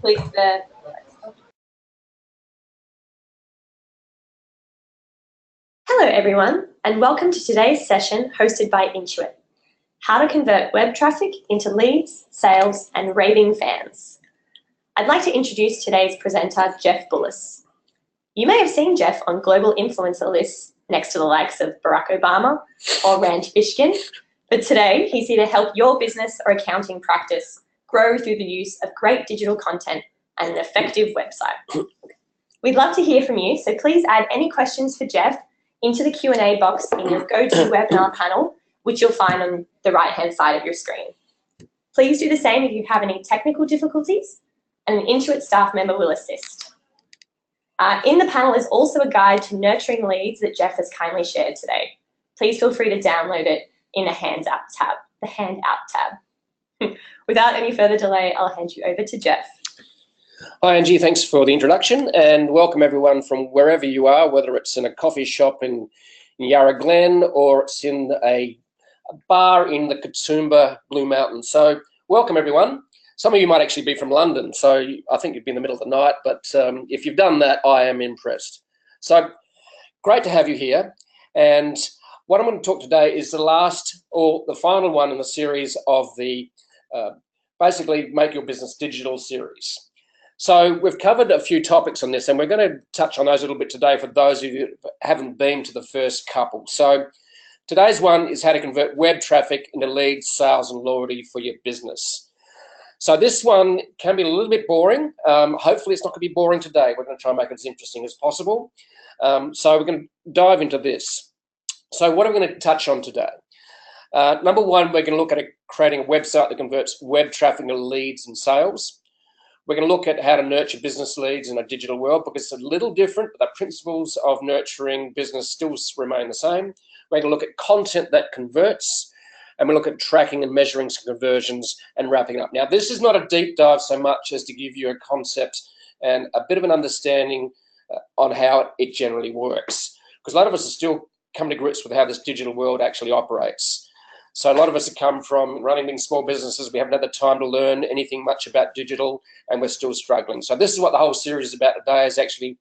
click the... Hello everyone, and welcome to today's session hosted by Intuit. How to convert web traffic into leads, sales, and raving fans. I'd like to introduce today's presenter, Jeff Bullis. You may have seen Jeff on global influencer lists next to the likes of Barack Obama or Rand Fishkin, but today he's here to help your business or accounting practice grow through the use of great digital content and an effective website. We'd love to hear from you, so please add any questions for Jeff into the Q&A box in your GoToWebinar panel, which you'll find on the right-hand side of your screen. Please do the same if you have any technical difficulties, and an Intuit staff member will assist. In the panel is also a guide to nurturing leads that Jeff has kindly shared today. Please feel free to download it in the Handout tab. Without any further delay, I'll hand you over to Jeff. Hi Angie, thanks for the introduction, and welcome everyone from wherever you are, whether it's in a coffee shop in Yarra Glen or it's in a bar in the Katoomba Blue Mountains. So welcome everyone. Some of you might actually be from London, so I think you'd be in the middle of the night, but if you've done that, I am impressed. So great to have you here, and what I'm going to talk today is the last or the final one in the series of the basically Make Your Business Digital series. So we've covered a few topics on this, and we're going to touch on those a little bit today for those of you who haven't been to the first couple. So today's one is how to convert web traffic into leads, sales, and loyalty for your business. So this one can be a little bit boring. Hopefully it's not going to be boring today. We're going to try and make it as interesting as possible. So we're going to dive into this. So what are we going to touch on today? Number one, we're going to look at creating a website that converts web traffic into leads and sales. We're going to look at how to nurture business leads in a digital world, because it's a little different, but the principles of nurturing business still remain the same. We're going to look at content that converts, and we look at tracking and measuring some conversions and wrapping up. Now, this is not a deep dive so much as to give you a concept and a bit of an understanding on how it generally works, because a lot of us are still coming to grips with how this digital world actually operates. So a lot of us have come from running these small businesses. We haven't had the time to learn anything much about digital, and we're still struggling. So this is what the whole series is about today, is actually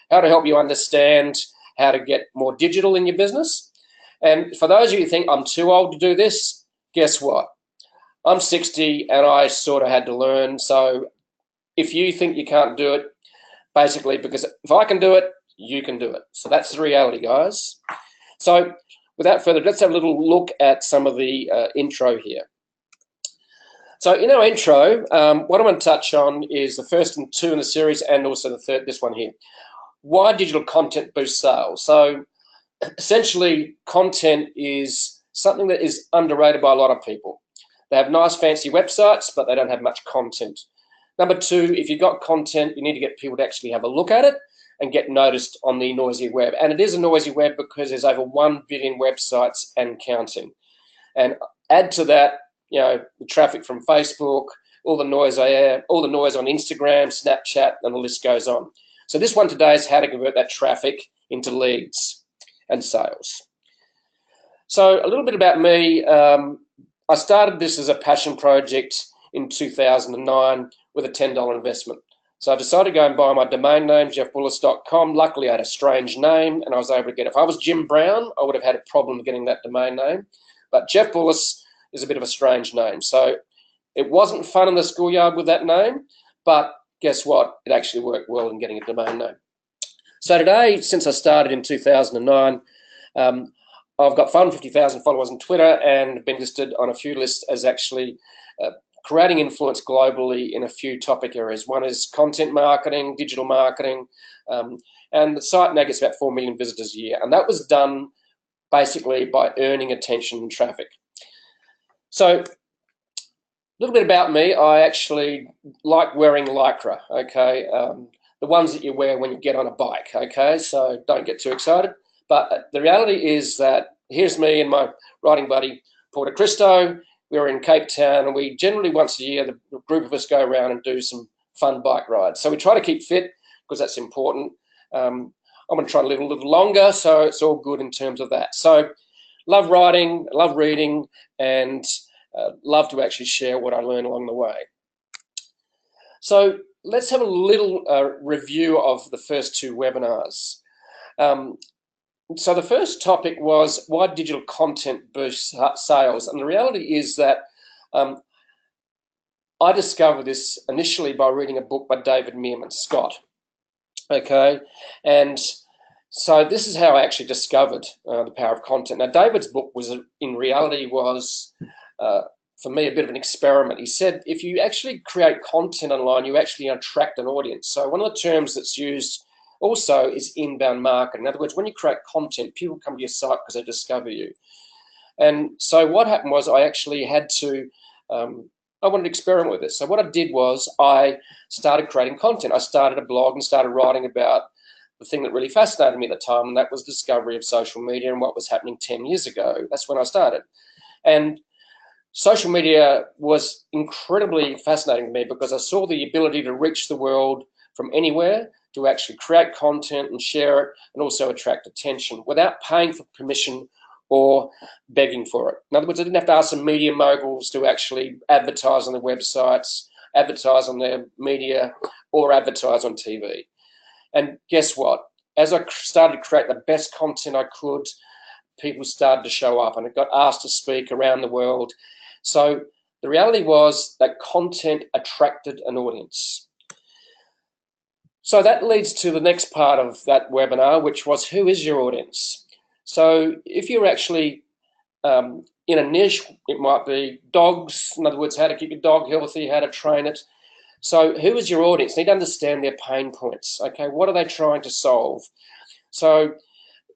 how to help you understand how to get more digital in your business. And for those of you who think I'm too old to do this, guess what? I'm 60 and I sort of had to learn. So if you think you can't do it, basically, because if I can do it, you can do it. So that's the reality, guys. So without further ado, let's have a little look at some of the intro here. So in our intro, what I want to touch on is the first and two in the series, and also the third, this one here. Why digital content boosts sales? So essentially, content is something that is underrated by a lot of people. They have nice fancy websites, but they don't have much content. Number two, if you've got content, you need to get people to actually have a look at it and get noticed on the noisy web. And it is a noisy web because there's over 1 billion websites and counting. And add to that, you know, the traffic from Facebook, all the noise on Instagram, Snapchat, and the list goes on. So this one today is how to convert that traffic into leads and sales. So a little bit about me. I started this as a passion project in 2009 with a $10 investment. So I decided to go and buy my domain name, jeffbullis.com. Luckily, I had a strange name and I was able to get it. If I was Jim Brown, I would have had a problem getting that domain name. But Jeff Bullis is a bit of a strange name. So it wasn't fun in the schoolyard with that name, but guess what? It actually worked well in getting a domain name. So today, since I started in 2009, I've got 550,000 followers on Twitter and been listed on a few lists as actually creating influence globally in a few topic areas. One is content marketing, digital marketing, and the site now gets about 4 million visitors a year. And that was done basically by earning attention and traffic. So a little bit about me. I actually like wearing Lycra, okay? The ones that you wear when you get on a bike, okay? So don't get too excited. But the reality is that here's me and my riding buddy, Porter Cristo. We're in Cape Town, and we generally once a year, the group of us go around and do some fun bike rides. So we try to keep fit because that's important. I'm going to try to live a little longer, so it's all good in terms of that. So love writing, love reading, and love to actually share what I learn along the way. So let's have a little review of the first two webinars. So the first topic was why digital content boosts sales, and the reality is that I discovered this initially by reading a book by David Meerman Scott. Okay, and so this is how I actually discovered the power of content. Now, David's book was, in reality, was for me a bit of an experiment. He said if you actually create content online, you actually attract an audience. So one of the terms that's used also is inbound marketing. In other words, when you create content, people come to your site because they discover you. And so what happened was I actually had to, I wanted to experiment with this. So what I did was I started creating content. I started a blog and started writing about the thing that really fascinated me at the time, and that was discovery of social media and what was happening 10 years ago. That's when I started. And social media was incredibly fascinating to me because I saw the ability to reach the world from anywhere, to actually create content and share it, and also attract attention without paying for permission or begging for it. In other words, I didn't have to ask some media moguls to actually advertise on their websites, advertise on their media, or advertise on TV. And guess what? As I started to create the best content I could, people started to show up, and I got asked to speak around the world. So the reality was that content attracted an audience. So that leads to the next part of that webinar, which was who is your audience? So if you're actually in a niche, it might be dogs. In other words, how to keep your dog healthy, how to train it. So who is your audience? You need to understand their pain points. Okay, what are they trying to solve? So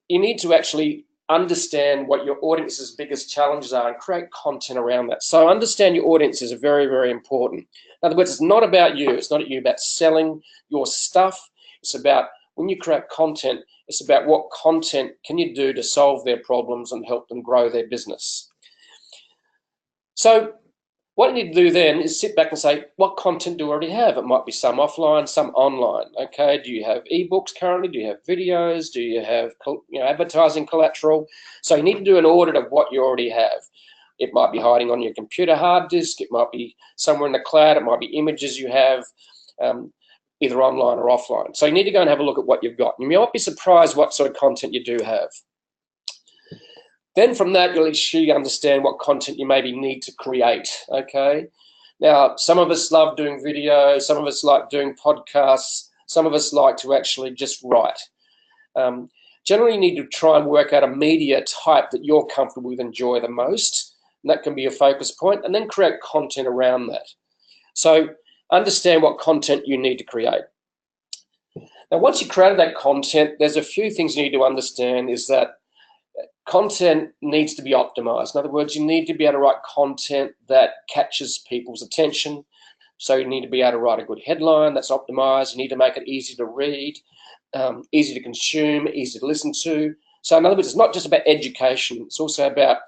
you need to actually understand what your audience's biggest challenges are and create content around that. So understand your audience is very, very important. In other words, it's not about you. It's not about selling your stuff. It's about when you create content, it's about what content can you do to solve their problems and help them grow their business. So what you need to do then is sit back and say, what content do you already have? It might be some offline, some online. Okay, do you have ebooks currently? Do you have videos? Do you have advertising collateral? So you need to do an audit of what you already have. It might be hiding on your computer hard disk. It might be somewhere in the cloud. It might be images you have, either online or offline. So you need to go and have a look at what you've got. You might be surprised what sort of content you do have. Then from that, you'll actually understand what content you maybe need to create, okay? Now, some of us love doing videos, some of us like doing podcasts, some of us like to actually just write. Generally, you need to try and work out a media type that you're comfortable with, enjoy the most, and that can be your focus point, and then create content around that. So understand what content you need to create. Now, once you've created that content, there's a few things you need to understand is that content needs to be optimized. In other words, you need to be able to write content that catches people's attention. So you need to be able to write a good headline that's optimized. You need to make it easy to read, easy to consume, easy to listen to. So in other words, it's not just about education. It's also about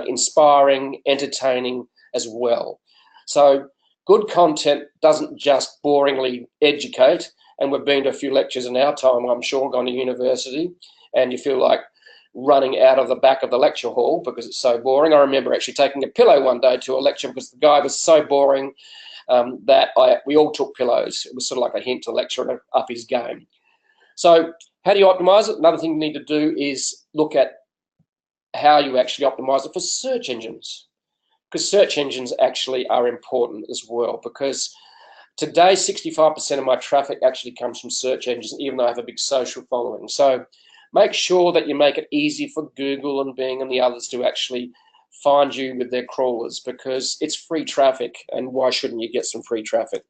inspiring, entertaining as well. So good content doesn't just boringly educate. And we've been to a few lectures in our time, I'm sure, gone to university, and you feel like running out of the back of the lecture hall because it's so boring. I remember actually taking a pillow one day to a lecture because the guy was so boring that we all took pillows. It was sort of like a hint to the lecturer to up his game. So how do you optimize it? Another thing you need to do is look at how you actually optimize it for search engines, because search engines actually are important as well, because today 65% of my traffic actually comes from search engines, even though I have a big social following. So make sure that you make it easy for Google and Bing and the others to actually find you with their crawlers, because it's free traffic, and why shouldn't you get some free traffic?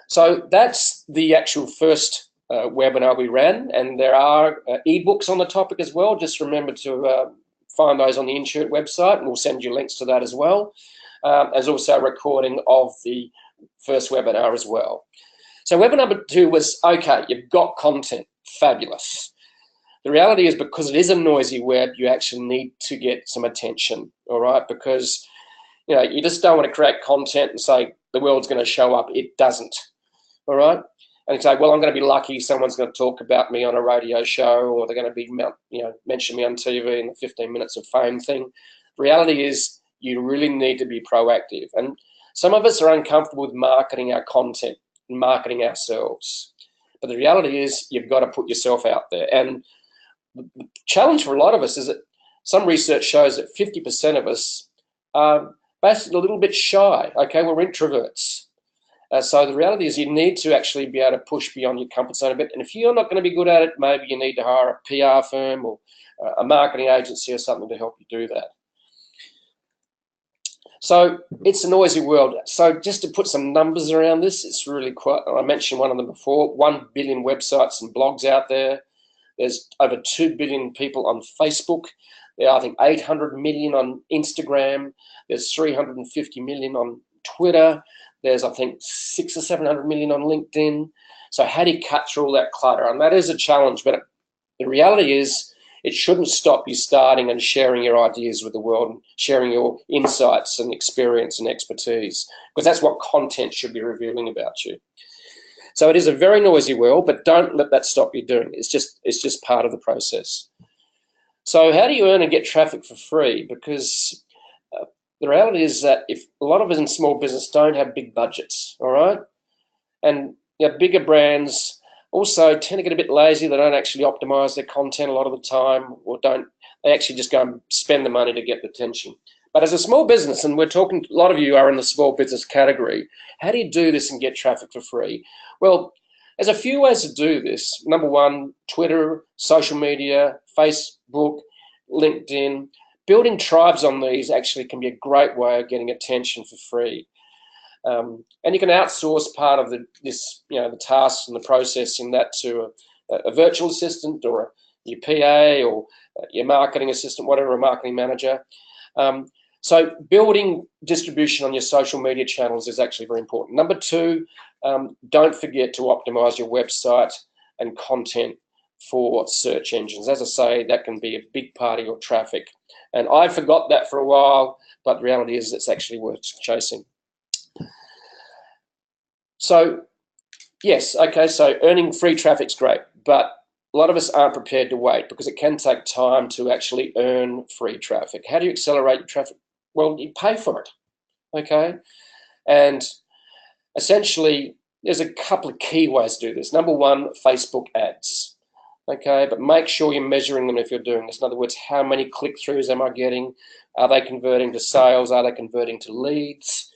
So that's the actual first webinar we ran, and there are ebooks on the topic as well. Just remember to find those on the Intuit website, and we'll send you links to that as well. There's also a recording of the first webinar as well. So webinar number 2 was, okay, you've got content. Fabulous. The reality is, because it is a noisy web, you actually need to get some attention, all right? Because you just don't want to create content and say the world's going to show up. It doesn't, all right? And you say, well, I'm going to be lucky. Someone's going to talk about me on a radio show, or they're going to be, mention me on TV in the 15 minutes of fame thing. The reality is, you really need to be proactive. And Some of us are uncomfortable with marketing our content and marketing ourselves. But the reality is you've got to put yourself out there. And the challenge for a lot of us is that some research shows that 50% of us are basically a little bit shy. Okay, we're introverts. So the reality is you need to actually be able to push beyond your comfort zone a bit. And if you're not going to be good at it, maybe you need to hire a PR firm or a marketing agency or something to help you do that. So it's a noisy world. So just to put some numbers around this, it's really quite, I mentioned one of them before, 1 billion websites and blogs out there. There's over 2 billion people on Facebook. There are, I think, 800 million on Instagram. There's 350 million on Twitter. There's, I think, 600 or 700 million on LinkedIn. So how do you cut through all that clutter? And that is a challenge, but the reality is it shouldn't stop you starting and sharing your ideas with the world and sharing your insights and experience and expertise, because that's what content should be revealing about you. So it is a very noisy world, but don't let that stop you doing it. It's just part of the process. So how do you earn and get traffic for free? Because the reality is that if a lot of us in small business don't have big budgets, all right? And bigger brands also tend to get a bit lazy. They don't actually optimize their content a lot of the time, or they actually just go and spend the money to get the attention. But as a small business, and we're talking, a lot of you are in the small business category, how do you do this and get traffic for free? Well, there's a few ways to do this. Number one, Twitter, social media, Facebook, LinkedIn. Building tribes on these actually can be a great way of getting attention for free. And you can outsource part of the tasks and the process in that to a virtual assistant or your PA or your marketing assistant, whatever, a marketing manager. So building distribution on your social media channels is actually very important. Number two, don't forget to optimize your website and content for search engines. As I say, that can be a big part of your traffic. And I forgot that for a while, but the reality is it's actually worth chasing. So yes, okay, so earning free traffic's great, but a lot of us aren't prepared to wait because it can take time to actually earn free traffic. How do you accelerate your traffic? Well, you pay for it, okay? And essentially, there's a couple of key ways to do this. Number one, Facebook ads. Okay, but make sure you're measuring them if you're doing this. In other words, how many click-throughs am I getting? Are they converting to sales? Are they converting to leads?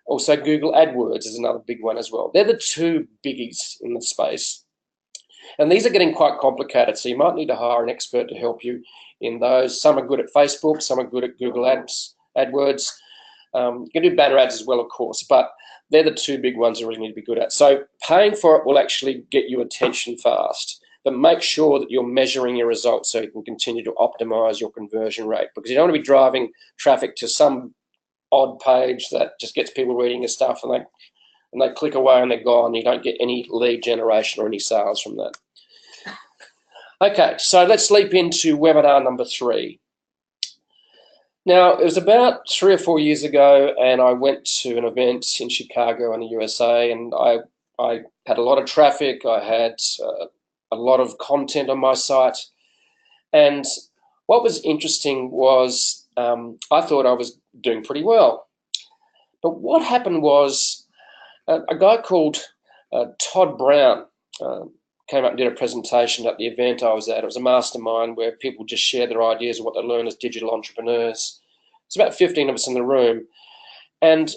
Also, Google AdWords is another big one as well. They're the two biggies in the space. And these are getting quite complicated, so you might need to hire an expert to help you in those. Some are good at Facebook, some are good at Google AdWords. You can do banner ads as well, of course, but they're the two big ones you really need to be good at. So paying for it will actually get you attention fast. But make sure that you're measuring your results so you can continue to optimize your conversion rate, because you don't want to be driving traffic to some odd page that just gets people reading your stuff and they click away and they're gone. You don't get any lead generation or any sales from that. Okay, so let's leap into webinar number 3. Now, it was about 3 or 4 years ago, and I went to an event in Chicago in the USA, and I had a lot of traffic. I had a lot of content on my site, and what was interesting was I thought I was doing pretty well, but what happened was a guy called Todd Brown came up and did a presentation at the event I was at. It was a mastermind where people just share their ideas of what they learn as digital entrepreneurs. It's about 15 of us in the room, and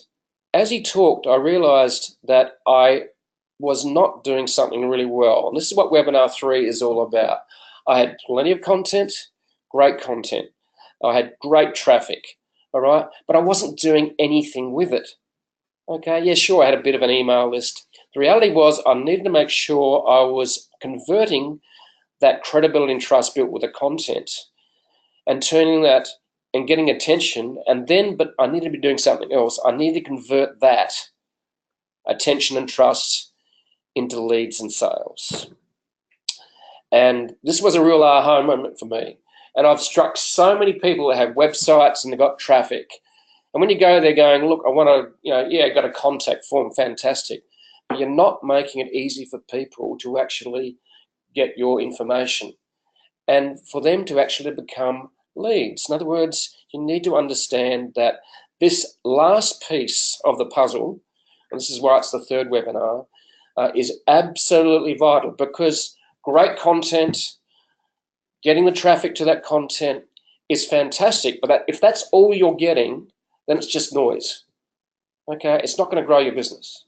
as he talked, I realized that I was not doing something really well. And this is what webinar 3 is all about. I had plenty of content, great content. I had great traffic, all right? But I wasn't doing anything with it, okay? Yeah, sure, I had a bit of an email list. The reality was I needed to make sure I was converting that credibility and trust built with the content and turning that and getting attention, and then, but I needed to be doing something else. I needed to convert that attention and trust into leads and sales. And this was a real aha moment for me. And I've struck so many people that have websites and they've got traffic. And when you go there going, look, I want to, yeah, got a contact form, fantastic. But you're not making it easy for people to actually get your information and for them to actually become leads. In other words, you need to understand that this last piece of the puzzle, and this is why it's the third webinar, is absolutely vital, because great content, getting the traffic to that content is fantastic, but if that's all you're getting, then it's just noise. Okay, it's not going to grow your business.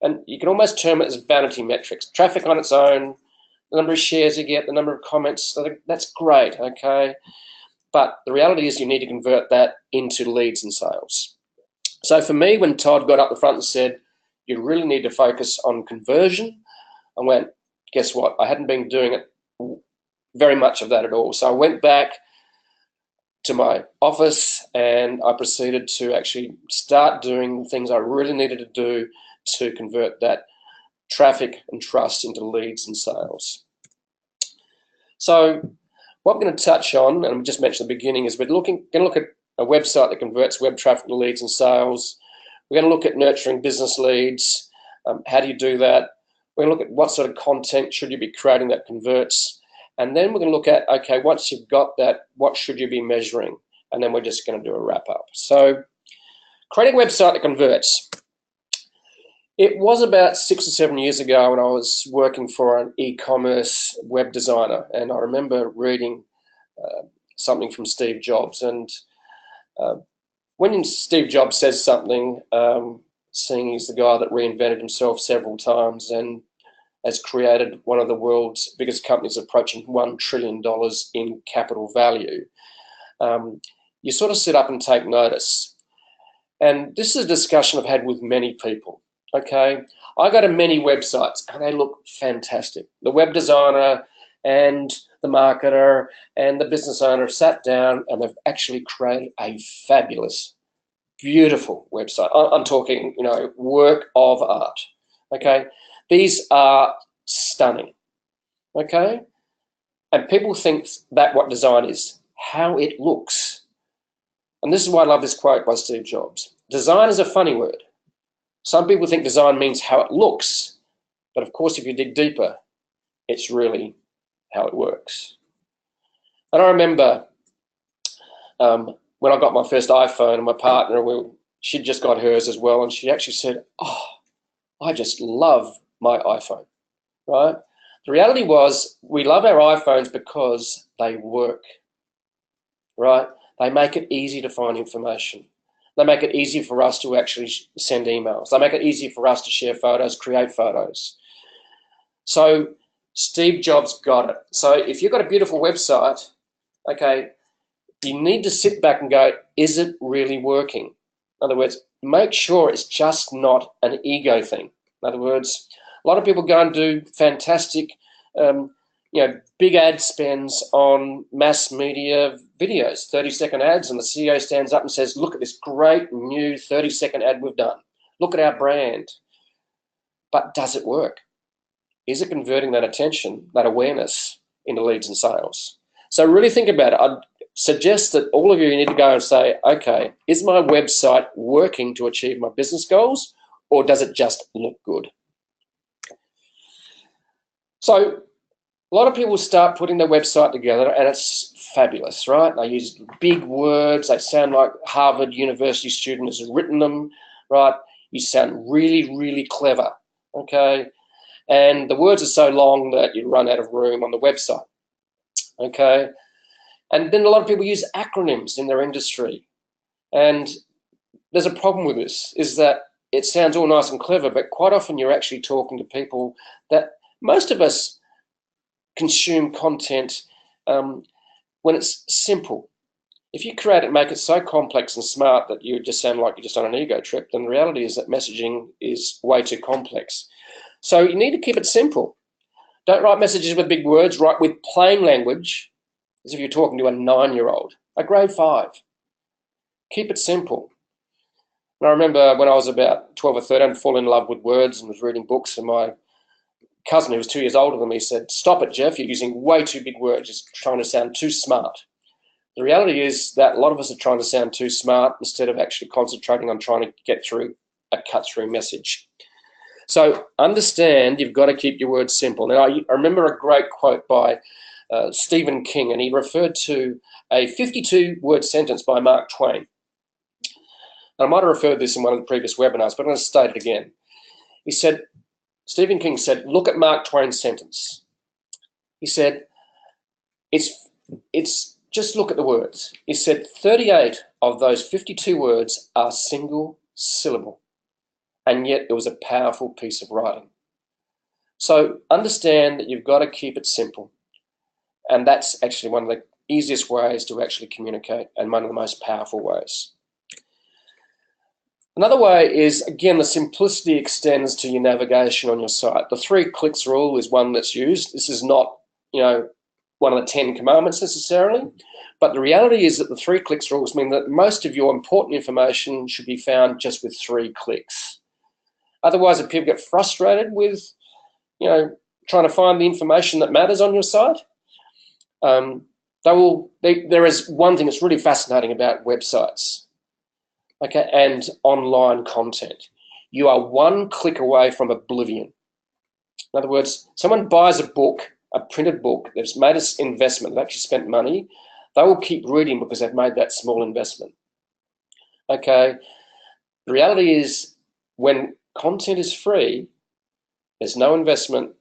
And you can almost term it as vanity metrics. Traffic on its own, the number of shares you get, the number of comments, that's great, okay? But the reality is you need to convert that into leads and sales. So for me, when Todd got up the front and said, you really need to focus on conversion, I went, guess what? I hadn't been doing it very much of that at all. So I went back to my office and I proceeded to actually start doing things I really needed to do to convert that traffic and trust into leads and sales. So what I'm going to touch on, and I just mentioned at the beginning, is we're going to look at a website that converts web traffic to leads and sales. We're going to look at nurturing business leads. How do you do that? We're going to look at what sort of content should you be creating that converts. And then we're going to look at, okay, once you've got that, what should you be measuring? And then we're just going to do a wrap up. So creating a website that converts. It was about 6 or 7 years ago when I was working for an e-commerce web designer, and I remember reading something from Steve Jobs. And when Steve Jobs says something, seeing he's the guy that reinvented himself several times and has created one of the world's biggest companies approaching $1 trillion in capital value, you sort of sit up and take notice. And this is a discussion I've had with many people. Okay, I go to many websites and they look fantastic. The web designer and the marketer and the business owner sat down and they've actually created a fabulous, beautiful website. I'm talking, you know, work of art. Okay, these are stunning. Okay, and people think that what design is, how it looks. And this is why I love this quote by Steve Jobs. Design is a funny word. Some people think design means how it looks, but of course, if you dig deeper, it's really how it works. And I remember when I got my first iPhone, and my partner, she'd just got hers as well, and she actually said, "Oh, I just love my iPhone," right? The reality was we love our iPhones because they work, right? They make it easy to find information. They make it easy for us to actually send emails. They make it easy for us to share photos, create photos. So Steve Jobs got it. So if you've got a beautiful website, okay, you need to sit back and go, is it really working? In other words, make sure it's just not an ego thing. In other words, a lot of people go and do fantastic, big ad spends on mass media videos, 30-second ads, and the CEO stands up and says, look at this great new 30-second ad we've done. Look at our brand. But does it work? Is it converting that attention, that awareness, into leads and sales? So really think about it. I'd suggest that all of you need to go and say, okay, is my website working to achieve my business goals, or does it just look good? So a lot of people start putting their website together and it's fabulous, right? They use big words. They sound like Harvard University student has written them, right? You sound really, really clever, okay? And the words are so long that you run out of room on the website, okay? And then a lot of people use acronyms in their industry. And there's a problem with this, is that it sounds all nice and clever, but quite often you're actually talking to people that most of us consume content when it's simple. If you create it, make it so complex and smart that you just sound like you're just on an ego trip, then the reality is that messaging is way too complex. So you need to keep it simple. Don't write messages with big words, write with plain language, as if you're talking to a 9-year-old, a grade 5. Keep it simple. And I remember when I was about 12 or 13, falling in love with words and was reading books, and my cousin, who was 2 years older than me, said, stop it, Jeff, you're using way too big words, just trying to sound too smart. The reality is that a lot of us are trying to sound too smart instead of actually concentrating on trying to get through a cut-through message. So understand you've got to keep your words simple. Now, I remember a great quote by Stephen King, and he referred to a 52-word sentence by Mark Twain. And I might have referred this in one of the previous webinars, but I'm going to state it again. He said, Stephen King said, look at Mark Twain's sentence. He said, it's just look at the words. He said 38 of those 52 words are single syllable, and yet it was a powerful piece of writing. So understand that you've got to keep it simple. And that's actually one of the easiest ways to actually communicate and one of the most powerful ways. Another way is, again, the simplicity extends to your navigation on your site. The 3 clicks rule is one that's used. This is not, one of the 10 commandments necessarily, but the reality is that the 3 clicks rules mean that most of your important information should be found just with 3 clicks. Otherwise, if people get frustrated with, trying to find the information that matters on your site, there is one thing that's really fascinating about websites, okay, and online content. You are 1 click away from oblivion. In other words, someone buys a book, a printed book, they've made an investment, they've actually spent money, they will keep reading because they've made that small investment. Okay, the reality is when content is free, there's no investment,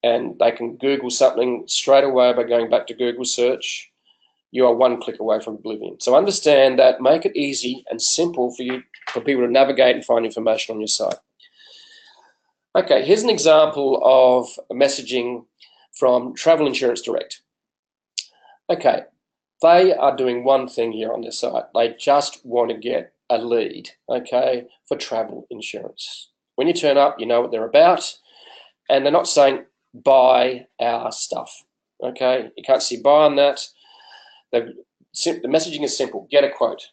and they can Google something straight away by going back to Google search. You are 1 click away from oblivion. So understand that, make it easy and simple for people to navigate and find information on your site. Okay, here's an example of messaging from Travel Insurance Direct. Okay, they are doing one thing here on their site. They just want to get a lead, okay, for travel insurance. When you turn up, you know what they're about, and they're not saying buy our stuff, okay? You can't see buy on that. The messaging is simple, get a quote,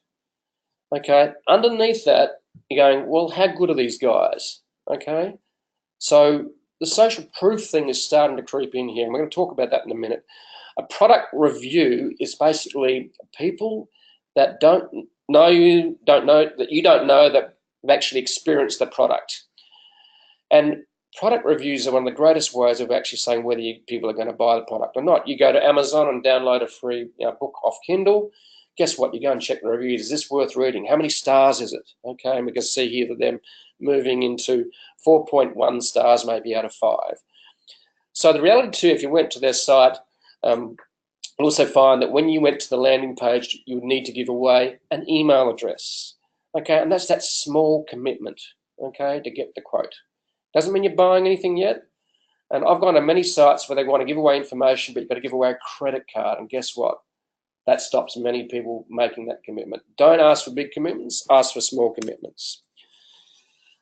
okay? Underneath that, you're going, well, how good are these guys, okay? So the social proof thing is starting to creep in here, and we're going to talk about that in a minute. A product review is basically people that don't know that you don't know that have actually experienced the product. And product reviews are one of the greatest ways of actually saying whether people are going to buy the product or not. You go to Amazon and download a free book off Kindle. Guess what? You go and check the reviews. Is this worth reading? How many stars is it? Okay, and we can see here that they're moving into 4.1 stars, maybe out of 5. So the reality too, if you went to their site, you'll also find that when you went to the landing page, you would need to give away an email address. Okay, and that's that small commitment, okay, to get the quote. Doesn't mean you're buying anything yet. And I've gone to many sites where they want to give away information, but you've got to give away a credit card. And guess what? That stops many people making that commitment. Don't ask for big commitments, ask for small commitments.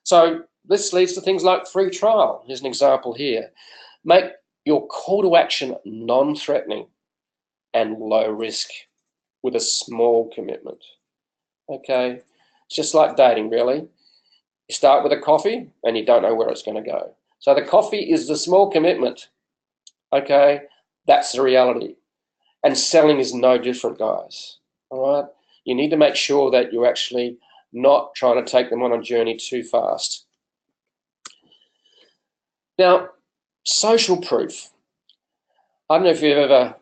So this leads to things like free trial. Here's an example here. Make your call to action non-threatening and low risk with a small commitment. Okay, it's just like dating, really. You start with a coffee and you don't know where it's going to go. So the coffee is the small commitment. Okay, that's the reality. And selling is no different, guys. All right, you need to make sure that you're actually not trying to take them on a journey too fast. Now, social proof. I don't know if you've ever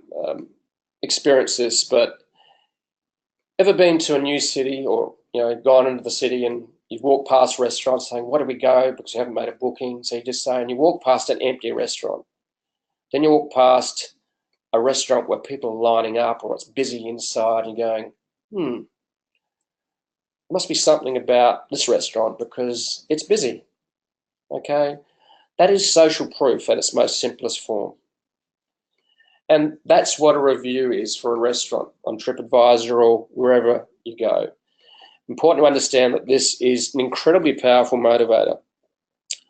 experienced this, but ever been to a new city or gone into the city and you've walked past restaurants saying, where do we go? Because you haven't made a booking. So you just say, and you walk past an empty restaurant. Then you walk past a restaurant where people are lining up or it's busy inside and you're going, there must be something about this restaurant because it's busy, okay? That is social proof at its most simplest form. And that's what a review is for a restaurant on TripAdvisor or wherever you go. Important to understand that this is an incredibly powerful motivator.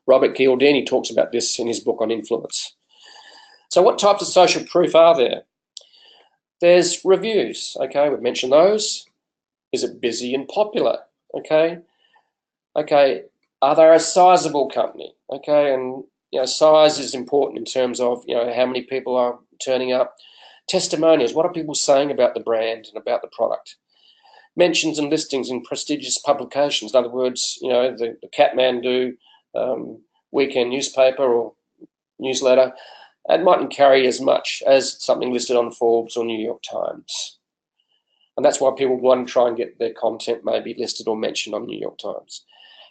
Robert Cialdini talks about this in his book on influence. So what types of social proof are there? There's reviews, okay, we've mentioned those. Is it busy and popular, okay? Okay, are they a sizable company, okay? And size is important in terms of how many people are turning up. Testimonials, what are people saying about the brand and about the product? Mentions and listings in prestigious publications. In other words, the Kathmandu weekend newspaper or newsletter, it mightn't carry as much as something listed on Forbes or New York Times. And that's why people want to try and get their content maybe listed or mentioned on New York Times.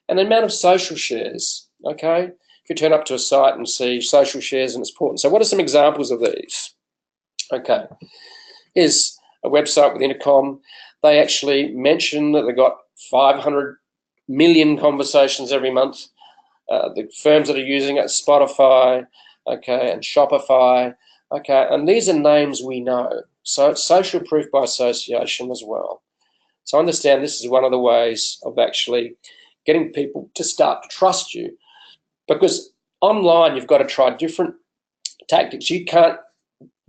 And the amount of social shares, okay? If you turn up to a site and see social shares and it's important. So what are some examples of these? Okay, here's a website with Intercom. They actually mention that they've got 500 million conversations every month. The firms that are using it, Spotify, okay, and Shopify, okay, and these are names we know. So it's social proof by association as well. So understand this is one of the ways of actually getting people to start to trust you, because online you've got to try different tactics. You can't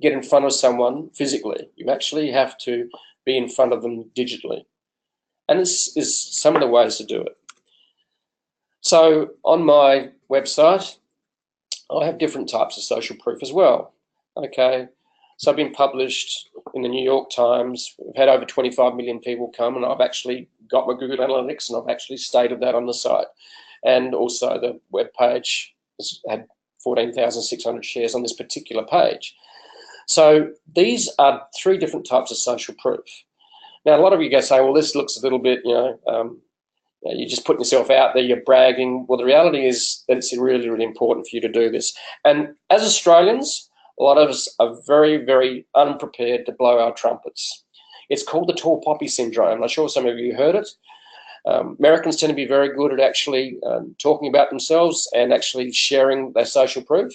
get in front of someone physically. You actually have to be in front of them digitally. And this is some of the ways to do it. So on my website, I have different types of social proof as well. Okay, so I've been published in the New York Times. We've had over 25 million people come, and I've actually got my Google Analytics, and I've actually stated that on the site. And also the web page has had 14,600 shares on this particular page. So these are three different types of social proof. Now, a lot of you go say, well, this looks a little bit, you're just putting yourself out there, you're bragging. Well, the reality is that it's really, really important for you to do this. And as Australians, a lot of us are very, very unprepared to blow our trumpets. It's called the tall poppy syndrome. I'm sure some of you heard it. Americans tend to be very good at actually talking about themselves and actually sharing their social proof.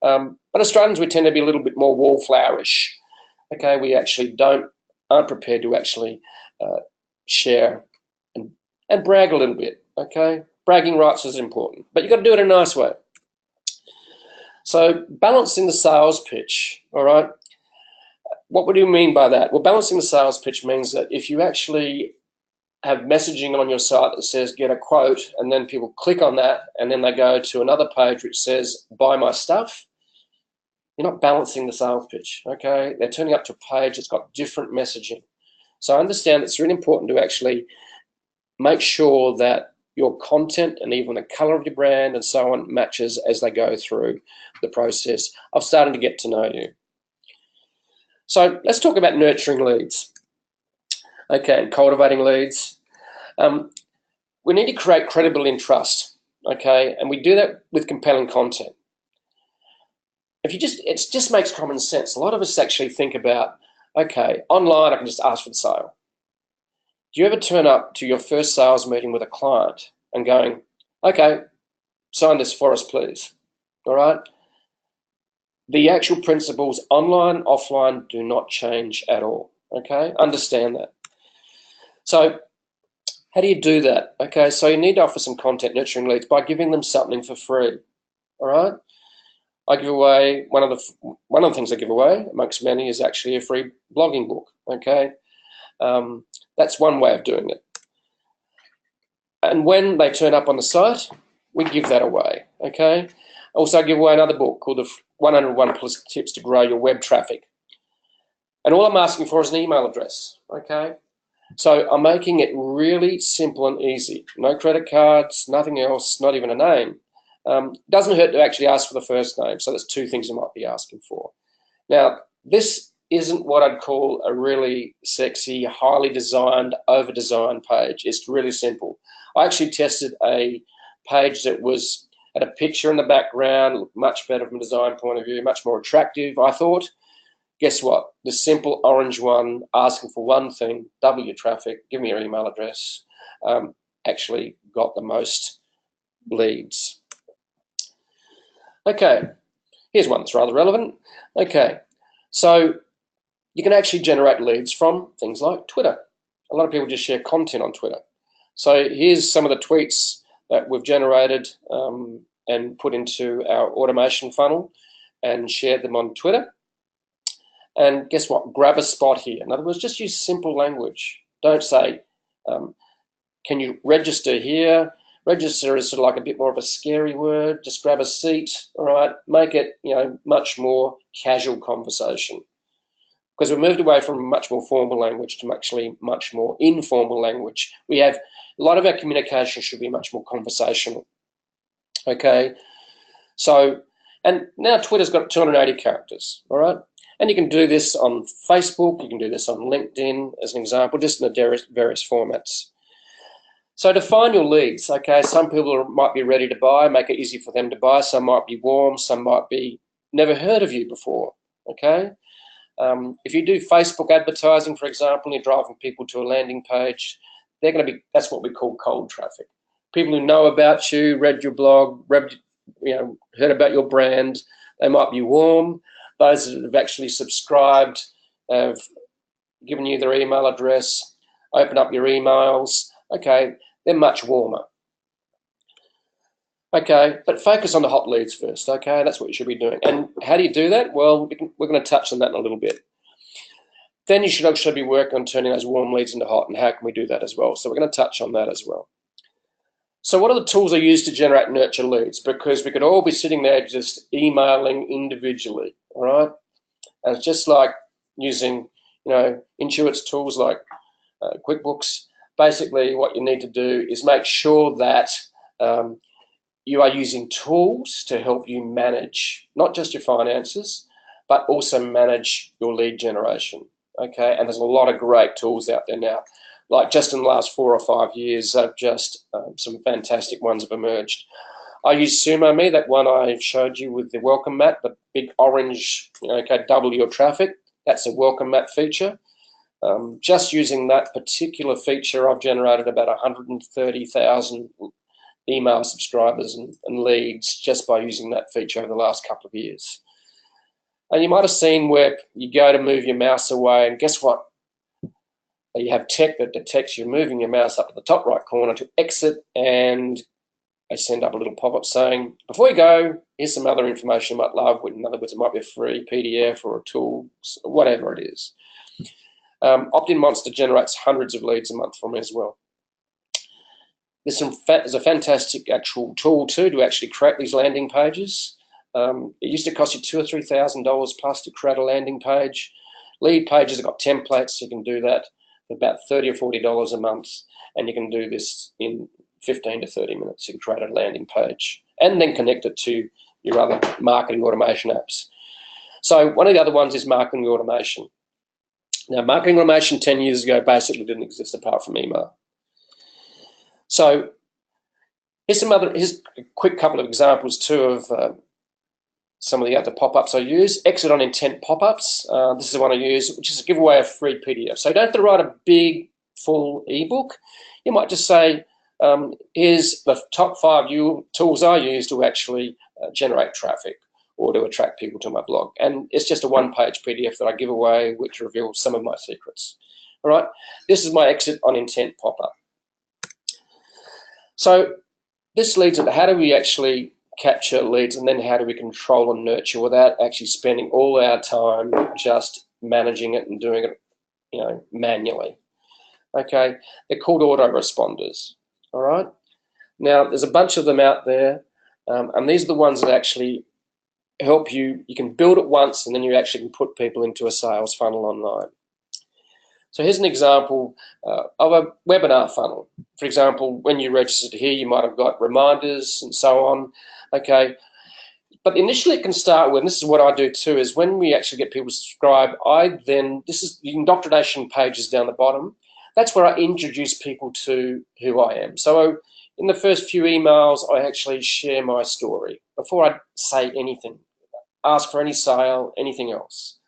But Australians, we tend to be a little bit more wallflowerish. Okay, we actually aren't prepared to actually share and brag a little bit, okay? Bragging rights is important, but you've got to do it in a nice way. So balancing the sales pitch, all right? What do you mean by that? Well, balancing the sales pitch means that if you actually have messaging on your site that says get a quote, and then people click on that, and then they go to another page which says buy my stuff, you're not balancing the sales pitch, okay? They're turning up to a page that's got different messaging. So I understand it's really important to actually make sure that your content and even the color of your brand and so on matches as they go through the process of starting to get to know you. So let's talk about nurturing leads, okay, and cultivating leads. We need to create credibility and trust, okay, and we do that with compelling content. It just makes common sense. A lot of us actually think about, okay, online I can just ask for the sale. Do you ever turn up to your first sales meeting with a client and going, okay, sign this for us, please, all right? The actual principles, online, offline, do not change at all, okay? Understand that. So how do you do that? Okay, so you need to offer some content nurturing leads by giving them something for free, all right? I give away, one of the things I give away, amongst many, is actually a free blogging book, okay? That's one way of doing it. And when they turn up on the site, we give that away, okay? Also, I give away another book called the 101 Plus Tips to Grow Your Web Traffic. And all I'm asking for is an email address, okay? So I'm making it really simple and easy. No credit cards, nothing else, not even a name. Doesn't hurt to actually ask for the first name. So there's two things you might be asking for. Now, this isn't what I'd call a really sexy, highly designed, over-designed page. It's really simple. I actually tested a page that had a picture in the background, looked much better from a design point of view, much more attractive, I thought. Guess what? The simple orange one, asking for one thing, double your traffic, give me your email address, actually got the most leads. Okay, here's one that's rather relevant. Okay, so you can actually generate leads from things like Twitter. A lot of people just share content on Twitter. So here's some of the tweets that we've generated and put into our automation funnel and shared them on Twitter. And guess what? Grab a spot here. In other words, just use simple language. Don't say, can you register here? Register is sort of like a bit more of a scary word. Just grab a seat, all right? Make it, much more casual conversation. Because we've moved away from much more formal language to actually much more informal language. A lot of our communication should be much more conversational, okay? So, and now Twitter's got 280 characters, all right? And you can do this on Facebook, you can do this on LinkedIn as an example, just in the various formats. So to find your leads, okay, some people might be ready to buy, make it easy for them to buy. Some might be warm, some might be never heard of you before, okay? If you do Facebook advertising, for example, you're driving people to a landing page, they're going to be, that's what we call cold traffic. People who know about you, read your blog, heard about your brand, they might be warm. Those that have actually subscribed, have given you their email address, open up your emails, okay, they're much warmer. Okay, but focus on the hot leads first, okay? That's what you should be doing. And how do you do that? Well, we're going to touch on that in a little bit. Then you should actually be working on turning those warm leads into hot, and how can we do that as well? So we're going to touch on that as well. So what are the tools I use to generate and nurture leads? Because we could all be sitting there just emailing individually, all right? And it's just like using, Intuit's tools like QuickBooks. Basically, what you need to do is make sure that you are using tools to help you manage not just your finances, but also manage your lead generation, okay? And there's a lot of great tools out there now. Like just in the last 4 or 5 years, some fantastic ones have emerged. I use SumoMe, that one I showed you with the welcome mat, the big orange, double your traffic. That's a welcome mat feature. Just using that particular feature, I've generated about 130,000 email subscribers and leads just by using that feature over the last couple of years. And you might have seen where you go to move your mouse away, and guess what? You have tech that detects you moving your mouse up to the top right corner to exit, and they send up a little pop-up saying, before you go, here's some other information you might love. In other words, it might be a free PDF or a tool, whatever it is. Opt-in Monster generates hundreds of leads a month for me as well. There's a fantastic actual tool too to actually create these landing pages. It used to cost you $2,000 or $3,000 plus to create a landing page. Lead pages have got templates, you can do that for about $30 or $40 a month, and you can do this in 15 to 30 minutes. You can create a landing page and then connect it to your other marketing automation apps. So one of the other ones is marketing automation. Now, marketing automation 10 years ago basically didn't exist apart from email. So here's a quick couple of examples too of some of the other pop-ups I use. Exit on intent pop-ups. This is the one I use, which is to give away a free PDF. So you don't have to write a big, full ebook. You might just say, here's the top 5 tools I use to actually generate traffic or to attract people to my blog. And it's just a one-page PDF that I give away, which reveals some of my secrets. All right, this is my exit on intent pop-up. So this leads into how do we actually capture leads, and then how do we control and nurture without actually spending all our time just managing it and doing it, manually. Okay, they're called autoresponders. All right. Now there's a bunch of them out there, and these are the ones that actually help you. You can build it once, and then you actually can put people into a sales funnel online. So here's an example of a webinar funnel. For example, when you registered here, you might have got reminders and so on. Okay, but initially it can start with, and this is what I do too, is when we actually get people to subscribe, this is the indoctrination pages down the bottom. That's where I introduce people to who I am. So in the first few emails, I actually share my story before I say anything, ask for any sale, anything else.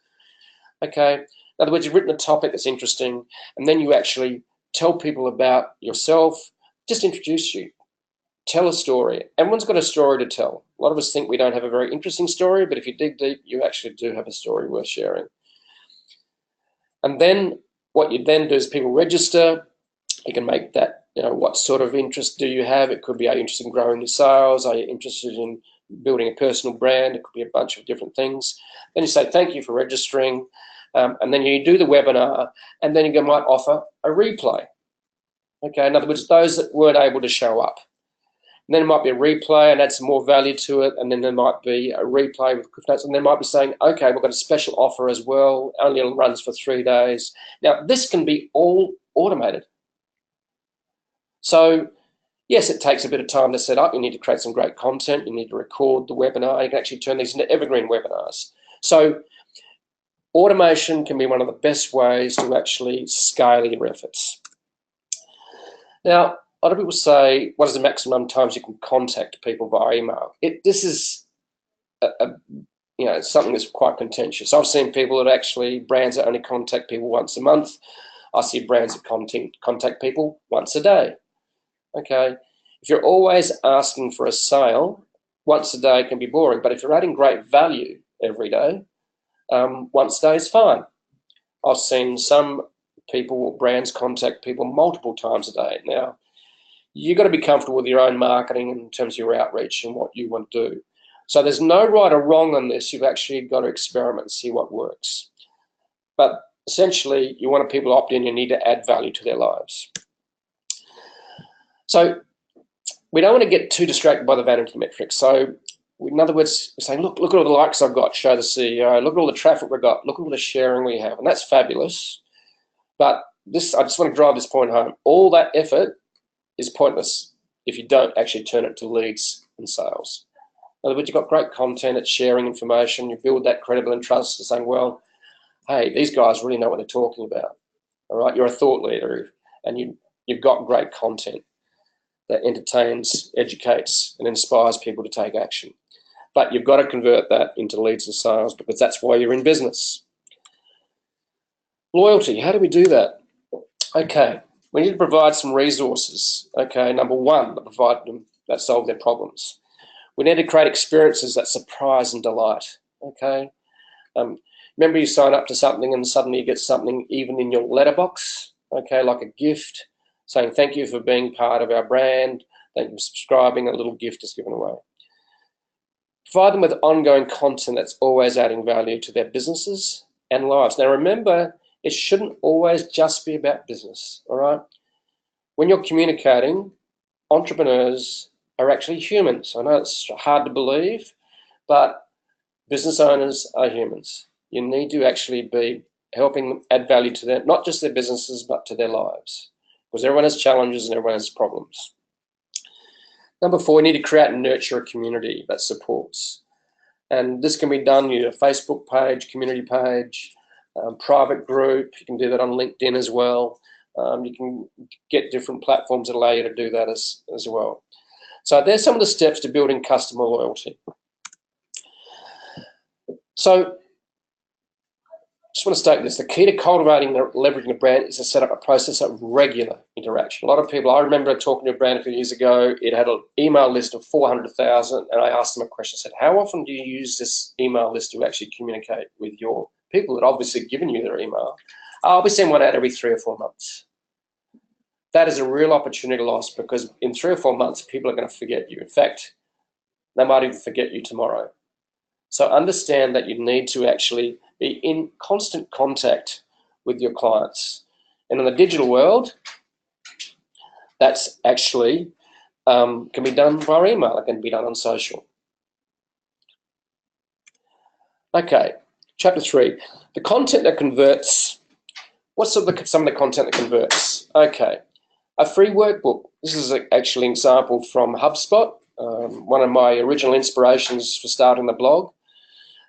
Okay. In other words, you've written a topic that's interesting, and then you actually tell people about yourself, just introduce you, tell a story. Everyone's got a story to tell. A lot of us think we don't have a very interesting story, but if you dig deep, you actually do have a story worth sharing. And then what you then do is people register. You can make that, what sort of interest do you have? It could be, are you interested in growing your sales? Are you interested in building a personal brand? It could be a bunch of different things. Then you say, thank you for registering. And then you do the webinar, and then you might offer a replay. Okay, in other words, those that weren't able to show up. And then it might be a replay and add some more value to it, and then there might be a replay with Cliff Notes, and they might be saying, okay, we've got a special offer as well, only runs for 3 days. Now, this can be all automated. So, yes, it takes a bit of time to set up. You need to create some great content. You need to record the webinar. You can actually turn these into evergreen webinars. So, automation can be one of the best ways to actually scale your efforts. Now, a lot of people say, what is the maximum times you can contact people via email? This is something that's quite contentious. I've seen people that actually, brands that only contact people once a month. I see brands that contact people once a day. Okay, if you're always asking for a sale, once a day can be boring, but if you're adding great value every day, once a day is fine. I've seen some people, brands contact people multiple times a day. Now, you've got to be comfortable with your own marketing in terms of your outreach and what you want to do. So there's no right or wrong on this. You've actually got to experiment and see what works. But essentially, you want people to opt in, you need to add value to their lives. So we don't want to get too distracted by the vanity metrics. So in other words, we're saying, look at all the likes I've got, show the CEO, look at all the traffic we've got, look at all the sharing we have, and that's fabulous. But this, I just want to drive this point home. All that effort is pointless if you don't actually turn it to leads and sales. In other words, you've got great content, it's sharing information, you build that credibility and trust and saying, well, hey, these guys really know what they're talking about. All right, you're a thought leader and you've got great content that entertains, educates, and inspires people to take action. But you've got to convert that into leads and sales because that's why you're in business. Loyalty, how do we do that? Okay, we need to provide some resources. Okay, number one, to provide them that solve their problems. We need to create experiences that surprise and delight. Okay, remember you sign up to something and suddenly you get something even in your letterbox. Okay, like a gift, saying thank you for being part of our brand, thank you for subscribing, a little gift is given away. Provide them with ongoing content that's always adding value to their businesses and lives. Now remember, it shouldn't always just be about business, all right? When you're communicating, entrepreneurs are actually humans. I know it's hard to believe, but business owners are humans. You need to actually be helping them add value to them, not just their businesses, but to their lives, because everyone has challenges and everyone has problems. Number four, we need to create and nurture a community that supports. And this can be done via a Facebook page, community page, private group. You can do that on LinkedIn as well. You can get different platforms that allow you to do that as well. So there's some of the steps to building customer loyalty. So just want to state this, the key to cultivating and leveraging a brand is to set up a process of regular interaction. A lot of people, I remember talking to a brand a few years ago, it had an email list of 400,000 and I asked them a question, I said, how often do you use this email list to actually communicate with your people that obviously given you their email? I'll be sending one out every 3 or 4 months. That is a real opportunity loss because in 3 or 4 months, people are going to forget you. In fact, they might even forget you tomorrow. So understand that you need to actually be in constant contact with your clients. And in the digital world, that's actually can be done via email. It can be done on social. Okay, chapter 3, the content that converts. What's some of the content that converts? Okay, a free workbook. This is actually an example from HubSpot, one of my original inspirations for starting the blog.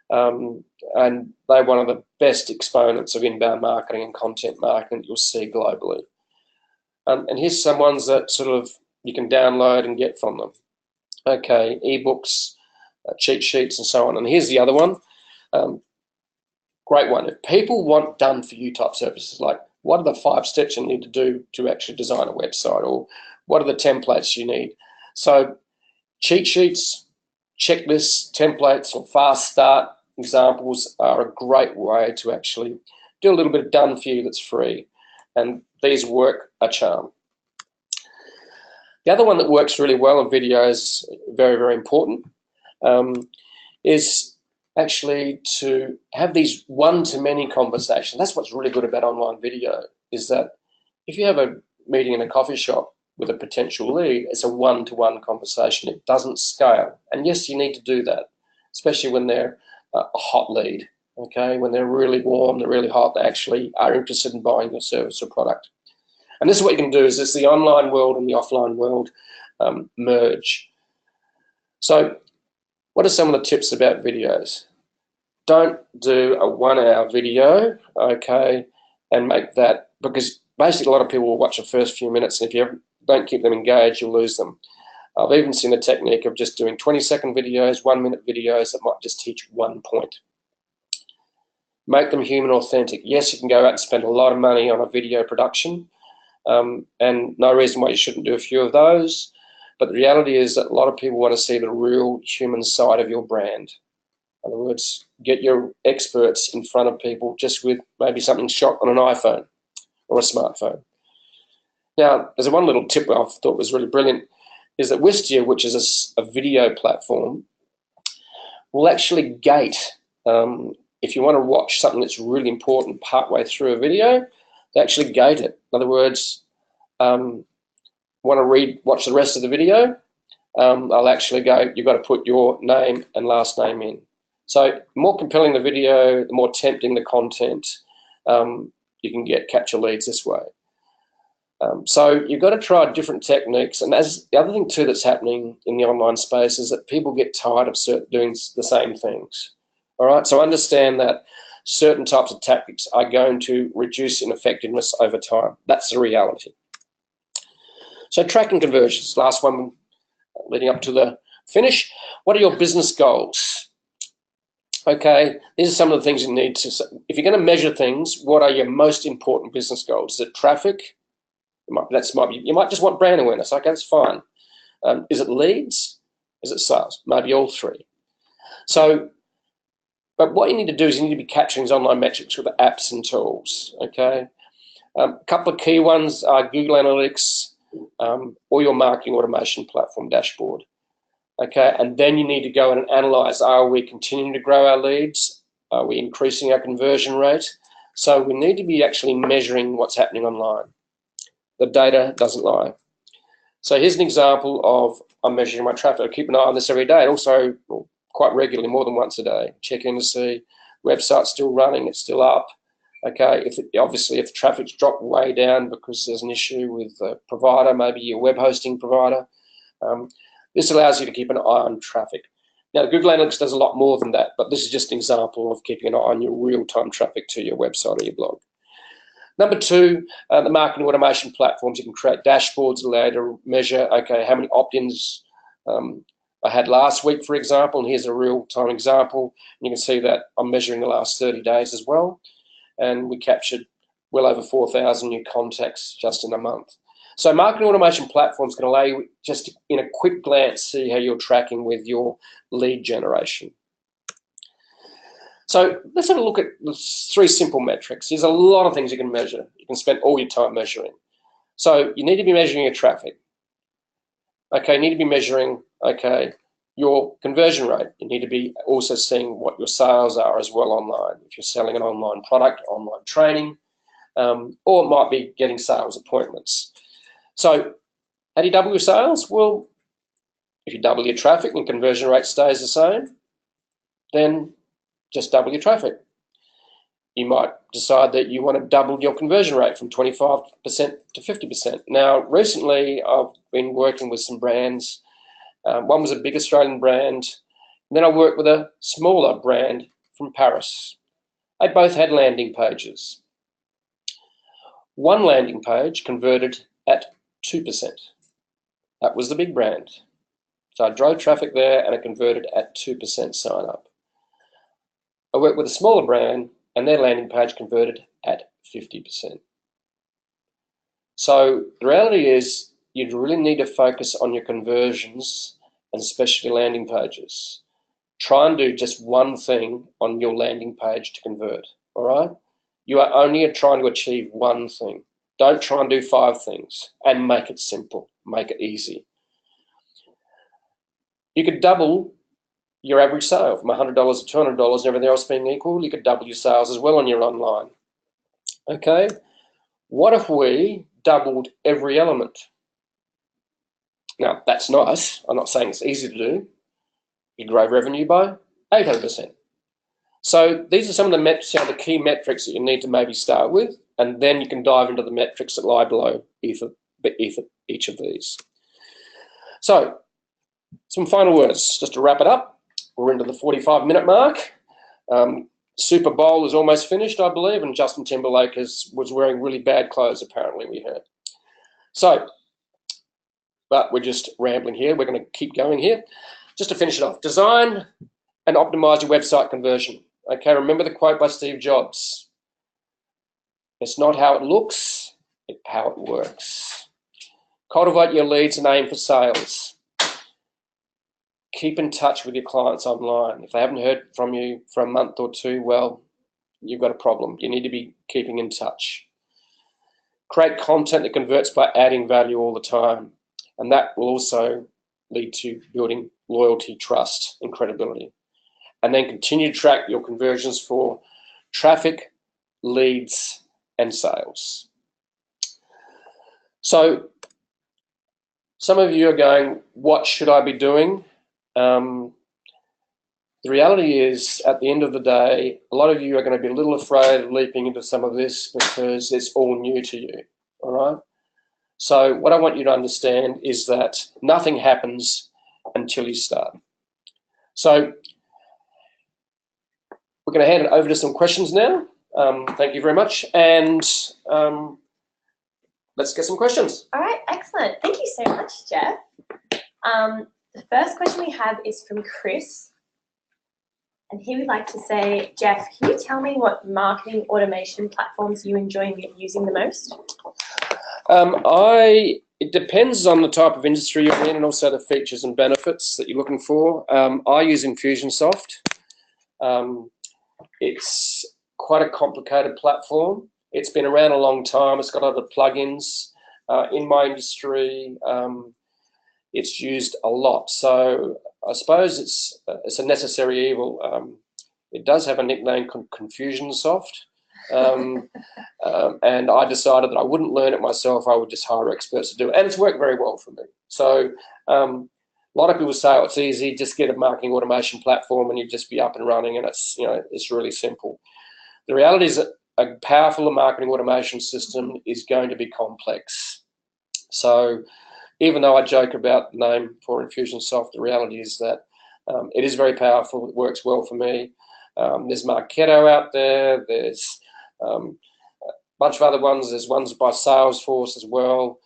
And they're one of the best exponents of inbound marketing and content marketing that you'll see globally. And here's some ones that sort of you can download and get from them. Okay, ebooks, cheat sheets, and so on. And here's the other one. Great one. If people want done for you type services, like what are the 5 steps you need to do to actually design a website, or what are the templates you need? So cheat sheets, checklists, templates, or fast start examples are a great way to actually do a little bit of done for you that's free. And these work a charm. The other one that works really well in videos, very, very important, is actually to have these one-to-many conversations. That's what's really good about online video, is that if you have a meeting in a coffee shop with a potential lead, it's a one-to-one conversation. It doesn't scale. And yes, you need to do that, especially when they're a hot lead, okay? When they're really warm, they're really hot, they actually are interested in buying your service or product. And this is what you can do, is the online world and the offline world merge. So what are some of the tips about videos? don't do a 1 hour video, okay, and make that, because basically a lot of people will watch the first few minutes, and if you don't keep them engaged, you'll lose them. I've even seen the technique of just doing 20-second videos, 1-minute videos that might just teach one point. Make them human authentic. Yes, you can go out and spend a lot of money on a video production, and no reason why you shouldn't do a few of those. But the reality is that a lot of people want to see the real human side of your brand. In other words, get your experts in front of people just with maybe something shot on an iPhone or a smartphone. Now, there's one little tip I thought was really brilliant, is that Wistia, which is a video platform, will actually gate. If you want to watch something that's really important partway through a video, they actually gate it. In other words, want to watch the rest of the video, I'll actually go, you've got to put your name and last name in. So the more compelling the video, the more tempting the content, you can capture leads this way. So you've got to try different techniques. And as the other thing too that's happening in the online space is that people get tired of doing the same things. All right, so understand that certain types of tactics are going to reduce in effectiveness over time. That's the reality. So tracking conversions, last one leading up to the finish. What are your business goals? Okay, these are some of the things you need to, if you're going to measure things, what are your most important business goals? Is it traffic? You might just want brand awareness. Okay, that's fine. Is it leads? Is it sales? Maybe all three. So, but what you need to do is you need to be capturing these online metrics with apps and tools. Okay, a couple of key ones are Google Analytics or your marketing automation platform dashboard. Okay, and then you need to go and analyze, are we continuing to grow our leads? Are we increasing our conversion rate? So we need to be actually measuring what's happening online. The data doesn't lie. So here's an example of I'm measuring my traffic. I keep an eye on this every day, and also quite regularly, more than once a day. Check in to see website's still running, it's still up. Okay, obviously if the traffic's dropped way down because there's an issue with the provider, maybe your web hosting provider, this allows you to keep an eye on traffic. Now, Google Analytics does a lot more than that, but this is just an example of keeping an eye on your real-time traffic to your website or your blog. Number two, the marketing automation platforms. You can create dashboards that allow you to measure, okay, how many opt-ins I had last week, for example, and here's a real-time example. And you can see that I'm measuring the last 30 days as well, and we captured well over 4,000 new contacts just in a month. So marketing automation platforms can allow you just in a quick glance see how you're tracking with your lead generation. So let's have a look at the 3 simple metrics. There's a lot of things you can measure. You can spend all your time measuring. So you need to be measuring your traffic. Okay, you need to be measuring, okay, your conversion rate. You need to be also seeing what your sales are as well online. If you're selling an online product, online training, or it might be getting sales appointments. So how do you double your sales? Well, if you double your traffic and conversion rate stays the same, then just double your traffic. You might decide that you want to double your conversion rate from 25% to 50%. Now, recently I've been working with some brands. One was a big Australian brand, and then I worked with a smaller brand from Paris. They both had landing pages. One landing page converted at 2%. That was the big brand. So I drove traffic there and it converted at 2% sign up. I worked with a smaller brand and their landing page converted at 50%. So the reality is you really need to focus on your conversions and especially landing pages. Try and do just one thing on your landing page to convert, all right? You are only trying to achieve one thing. Don't try and do 5 things, and make it simple, make it easy. You could double your average sale from $100 to $200 and everything else being equal. You could double your sales as well on your online. Okay, what if we doubled every element? Now, that's nice. I'm not saying it's easy to do. You grow revenue by 800%. So these are some of the key metrics that you need to maybe start with, and then you can dive into the metrics that lie below each of these. So some final words, just to wrap it up. We're into the 45-minute mark. Super Bowl is almost finished, I believe, and Justin Timberlake was wearing really bad clothes, apparently, we heard. So, but we're just rambling here. We're going to keep going here. Just to finish it off, design and optimize your website conversion. Okay, remember the quote by Steve Jobs. It's not how it looks, it's how it works. Cultivate your leads and aim for sales. Keep in touch with your clients online. If they haven't heard from you for a month or two, well, you've got a problem. You need to be keeping in touch. Create content that converts by adding value all the time. And that will also lead to building loyalty, trust, and credibility. And then continue to track your conversions for traffic, leads, and sales. So some of you are going, what should I be doing? The reality is, at the end of the day, a lot of you are going to be a little afraid of leaping into some of this because it's all new to you, all right? So what I want you to understand is that nothing happens until you start. So we're going to hand it over to some questions now. Thank you very much. And let's get some questions. All right, excellent. Thank you so much, Jeff. The first question we have is from Chris. And he would like to say, Jeff, can you tell me what marketing automation platforms you enjoy using the most? It depends on the type of industry you're in and also the features and benefits that you're looking for. I use Infusionsoft. It's quite a complicated platform. It's been around a long time. It's got other plugins. In my industry, it's used a lot. So I suppose it's a necessary evil. It does have a nickname called Confusionsoft. And I decided that I wouldn't learn it myself. I would just hire experts to do it. And it's worked very well for me. So a lot of people say, oh, it's easy, just get a marketing automation platform and you just be up and running, and it's, you know, it's really simple. The reality is that a powerful marketing automation system is going to be complex. So even though I joke about the name for Infusionsoft, the reality is that it is very powerful. It works well for me. There's Marketo out there. There's a bunch of other ones. There's ones by Salesforce as well.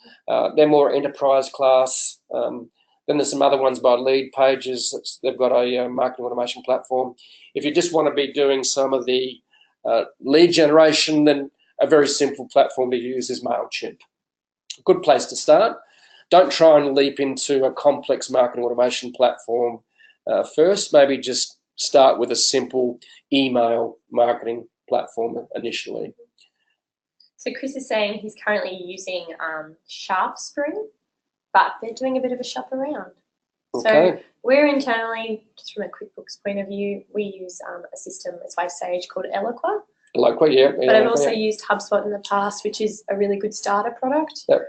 They're more enterprise class. Then there's some other ones by Lead Pages. They've got a marketing automation platform. If you just want to be doing some of the lead generation, then a very simple platform to use is MailChimp. A good place to start. Don't try and leap into a complex marketing automation platform first. Maybe just start with a simple email marketing platform initially. So Chris is saying he's currently using SharpSpring, but they're doing a bit of a shop around. Okay. So we're internally, just from a QuickBooks point of view, we use a system, as I Sage, called Eloqua. Eloqua, yeah. But I've also used HubSpot in the past, which is a really good starter product. Yep.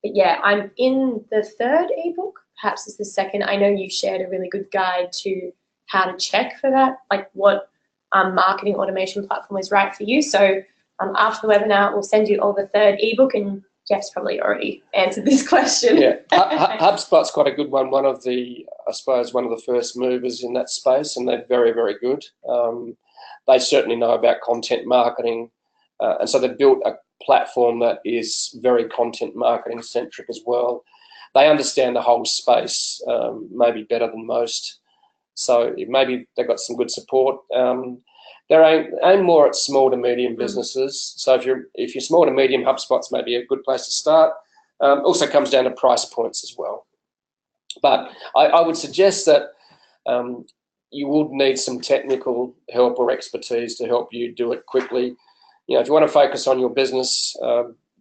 But yeah, I'm in the third ebook, perhaps it's the second. I know you shared a really good guide to how to check for that, like what marketing automation platform is right for you. So after the webinar, we'll send you all the third ebook, and Jeff's probably already answered this question. Yeah, HubSpot's quite a good one. One of the first movers in that space, and they're very, very good. They certainly know about content marketing, and so they've built a platform that is very content marketing centric as well. They understand the whole space maybe better than most. So maybe they've got some good support. They're aimed more at small to medium businesses. So if you're small to medium, HubSpot's maybe a good place to start. Also comes down to price points as well. But I would suggest that you would need some technical help or expertise to help you do it quickly. You know, if you want to focus on your business,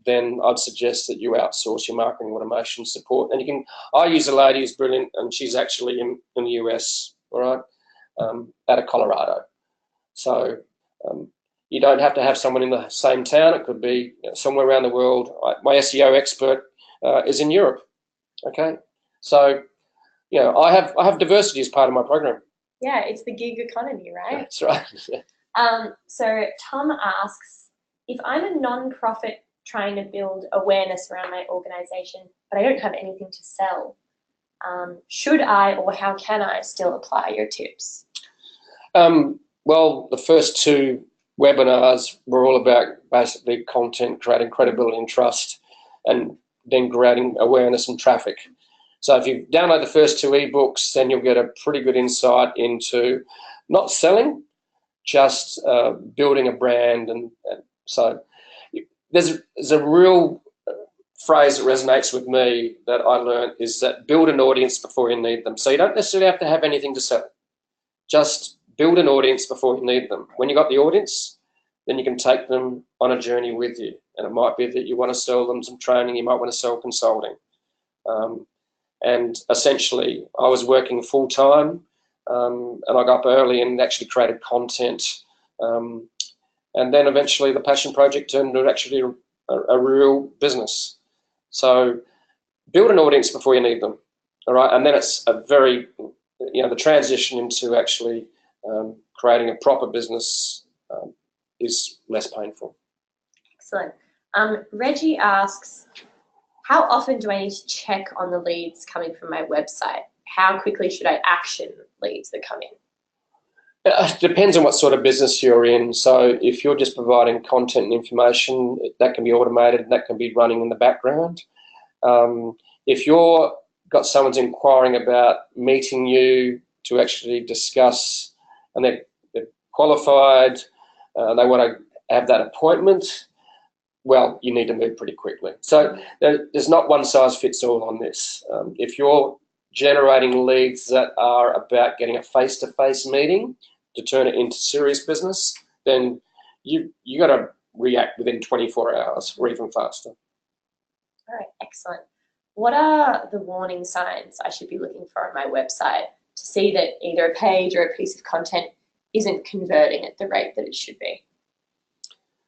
then I'd suggest that you outsource your marketing automation support. And I use a lady who's brilliant, and she's actually in the US, all right, out of Colorado. So you don't have to have someone in the same town. It could be somewhere around the world. My SEO expert is in Europe. Okay, so I have diversity as part of my program. Yeah, it's the gig economy, right? That's right. So Tom asks, if I'm a non-profit trying to build awareness around my organization, but I don't have anything to sell, should I or how can I still apply your tips? Well, the first two webinars were all about basically content, creating credibility and trust, and then creating awareness and traffic. So if you download the first two ebooks, then you'll get a pretty good insight into not selling, just building a brand. And so there's a real phrase that resonates with me that I learned is that build an audience before you need them. So you don't necessarily have to have anything to sell. Just build an audience before you need them. When you got the audience, then you can take them on a journey with you. And it might be that you want to sell them some training, you might want to sell consulting. And essentially, I was working full-time, and I got up early and actually created content. And then eventually the passion project turned into actually a real business. So build an audience before you need them, all right? And then it's a very, the transition into actually creating a proper business is less painful. Excellent. Reggie asks, how often do I need to check on the leads coming from my website? How quickly should I action leads that come in? It depends on what sort of business you're in. So if you're just providing content and information, that can be automated, that can be running in the background. If you're got someone's inquiring about meeting you to actually discuss, and they're qualified, they want to have that appointment, well, you need to move pretty quickly. So there's not one size fits all on this. If you're generating leads that are about getting a face-to-face meeting to turn it into serious business, then you got to react within 24 hours or even faster. All right, excellent. What are the warning signs I should be looking for on my website to see that either a page or a piece of content isn't converting at the rate that it should be?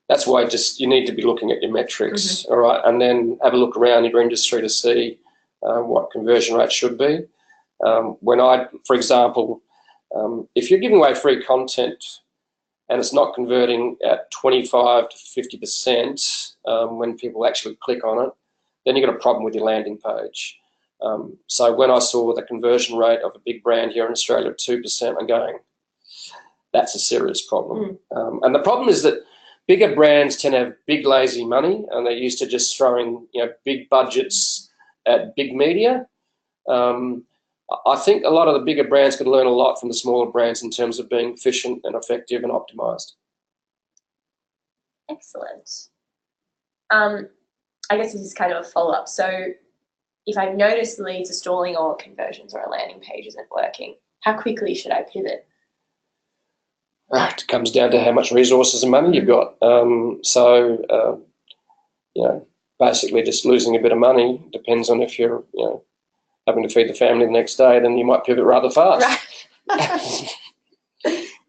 That's why you need to be looking at your metrics, all right, and then have a look around your industry to see what conversion rate should be. For example, if you're giving away free content and it's not converting at 25 to 50% when people actually click on it, then you've got a problem with your landing page. So when I saw the conversion rate of a big brand here in Australia at 2%, I'm going, that's a serious problem. And the problem is that bigger brands tend to have big lazy money, and they're used to just throwing big budgets at big media. I think a lot of the bigger brands could learn a lot from the smaller brands in terms of being efficient and effective and optimized. Excellent. I guess this is kind of a follow-up. So if I notice leads are stalling or conversions or a landing page isn't working, how quickly should I pivot? It comes down to how much resources and money you've got. Basically just losing a bit of money depends on if you're, having to feed the family the next day, then you might pivot rather fast. Right.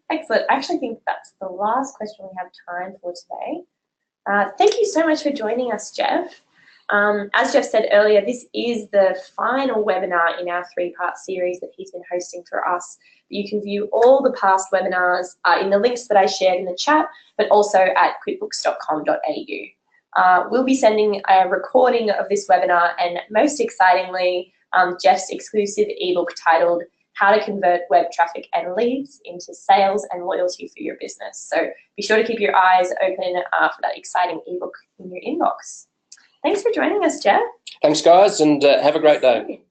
Excellent. I actually think that's the last question we have time for today. Thank you so much for joining us, Jeff. As Jeff said earlier, this is the final webinar in our 3-part series that he's been hosting for us. You can view all the past webinars in the links that I shared in the chat, but also at quickbooks.com.au. We'll be sending a recording of this webinar and, most excitingly, Jeff's exclusive ebook titled How to Convert Web Traffic and Leads into Sales and Loyalty for Your Business. So be sure to keep your eyes open for that exciting ebook in your inbox. Thanks for joining us, Jeff. Thanks, guys, and have a great day.